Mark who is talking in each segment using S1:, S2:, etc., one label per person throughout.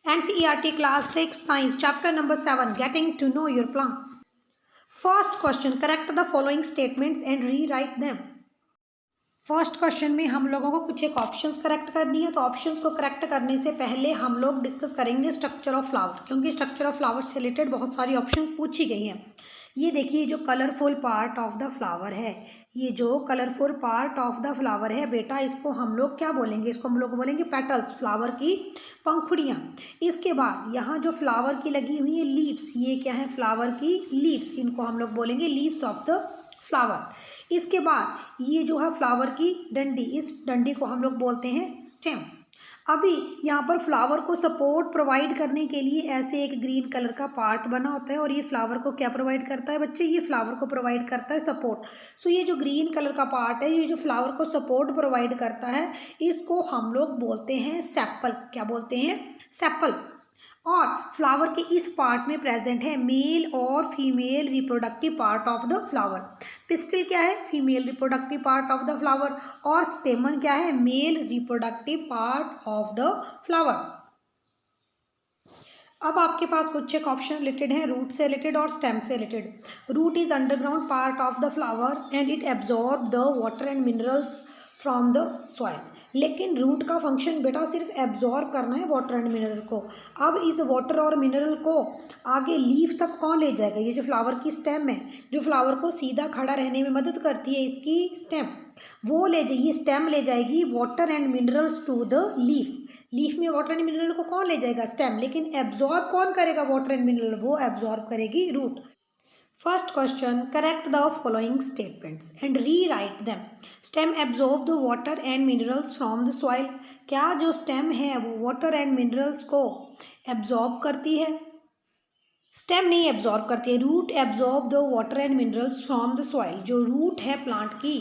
S1: NCERT Class 6 Science Chapter number 7 Getting to know your plants. First question, correct the following statements and rewrite them. First question में हम लोगों को कुछ एक options correct करनी है। तो ऑप्शंस को करेक्ट करने से पहले हम लोग डिस्कस करेंगे स्ट्रक्चर ऑफ फ्लावर, क्योंकि स्ट्रक्चर ऑफ फ्लावर से रिलेटेड बहुत सारी ऑप्शंस पूछी गई हैं। ये देखिए जो colourful part of the flower है, ये जो colourful part of the flower है बेटा, इसको हम लोग क्या बोलेंगे? इसको हम लोग बोलेंगे पेटल्स, फ्लावर की पंखुड़ियाँ। इसके बाद यहाँ जो फ्लावर की लगी हुई है लीव्स, ये क्या है? फ्लावर की लीव्स, इनको हम लोग बोलेंगे लीव्स ऑफ द फ्लावर। इसके बाद ये जो है फ्लावर की डंडी, इस डंडी को हम लोग बोलते हैं स्टेम। अभी यहाँ पर फ्लावर को सपोर्ट प्रोवाइड करने के लिए ऐसे एक ग्रीन कलर का पार्ट बना होता है, और ये फ्लावर को क्या प्रोवाइड करता है बच्चे? ये फ्लावर को प्रोवाइड करता है सपोर्ट। सो ये जो ग्रीन कलर का पार्ट है, ये जो फ्लावर को सपोर्ट प्रोवाइड करता है, इसको हम लोग बोलते हैं सेपल। क्या बोलते हैं? सेपल। और फ्लावर के इस पार्ट में प्रेजेंट है मेल और female reproductive part of the flower. Pistil क्या है? Female reproductive part of the flower. और स्टेमन क्या है? Male reproductive part of the flower. अब आपके पास कुछ एक ऑप्शन रिलेटेड है रूट से रिलेटेड और स्टेम से related. Root is underground part of the flower and it absorb the water and minerals from the soil. लेकिन रूट का फंक्शन बेटा सिर्फ एब्जॉर्ब करना है वाटर एंड मिनरल को। अब इस वाटर और मिनरल को आगे लीफ तक कौन ले जाएगा? ये जो फ्लावर की स्टेम है, जो फ्लावर को सीधा खड़ा रहने में मदद करती है, इसकी स्टेम, वो ले जाइए, स्टेम ले जाएगी water and minerals to the leaf. Leaf में वाटर एंड मिनरल को कौन ले जाएगा? स्टेम। लेकिन एब्जॉर्ब कौन करेगा वाटर एंड मिनरल? वो एब्जॉर्ब करेगी root. First question, correct the following statements and rewrite them. Stem absorb the water and minerals from the soil. क्या जो stem है वो water and minerals को absorb करती है? स्टेम नहीं एब्जॉर्ब करती है। Root absorb the water and minerals from the soil. जो रूट है प्लांट की,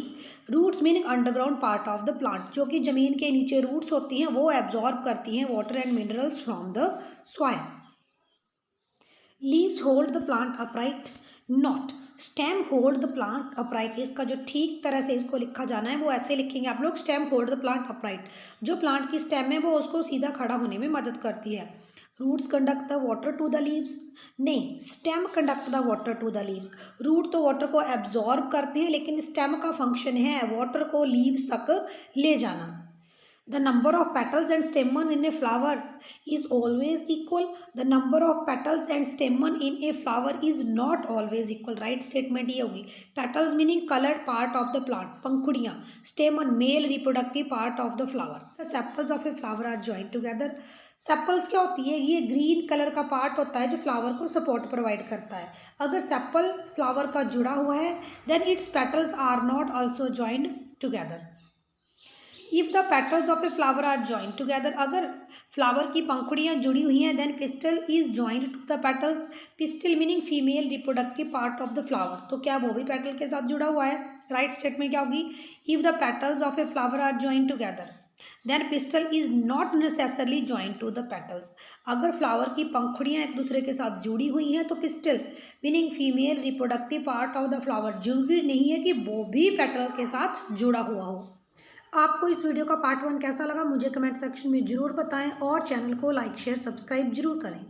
S1: roots meaning underground part of the plant, जो कि जमीन के नीचे रूट्स होती हैं, वो एब्जॉर्ब करती हैं water and minerals from the soil. Leaves hold the plant upright, not. Stem hold the plant upright. इसका जो ठीक तरह से इसको लिखा जाना है वो ऐसे लिखेंगे आप लोग, stem hold the plant upright. जो प्लांट की स्टेम है वो उसको सीधा खड़ा होने में मदद करती है। Roots conduct the water to the leaves, नहीं, stem conduct the water to the leaves. Root तो वाटर को एब्जॉर्ब करते हैं, लेकिन स्टेम का फंक्शन है वाटर को लीव्स तक ले जाना। The number of petals and stamen in a flower is always equal. The number of petals and stamen in a flower is not always equal. Right statement ये होगी। Petals meaning colored part of the plant, पंखुड़ियाँ। Stamen male reproductive part of the flower. The sepals of a flower are joined together. Sepals क्या होती है? ये green colour का part होता है जो फ्लावर को सपोर्ट प्रोवाइड करता है। अगर सेपल फ्लावर का जुड़ा हुआ है, then its petals are not also joined together. If the petals of a flower are joint together, अगर फ्लावर की पंखुड़ियाँ जुड़ी हुई हैं, then pistil is joint to the petals. Pistil meaning female reproductive part of the flower, तो क्या वो भी पेटल के साथ जुड़ा हुआ है? राइट स्टेटमेंट क्या होगी? If the petals of a flower are joint together, then pistil is not necessarily joint to the petals. अगर फ्लावर की पंखुड़ियाँ एक दूसरे के साथ जुड़ी हुई हैं, तो pistol meaning female reproductive part of the flower, जरूरी नहीं है कि वो भी पेटल के साथ जुड़ा हुआ हो। आपको इस वीडियो का पार्ट 1 कैसा लगा मुझे कमेंट सेक्शन में ज़रूर बताएं, और चैनल को लाइक शेयर सब्सक्राइब जरूर करें।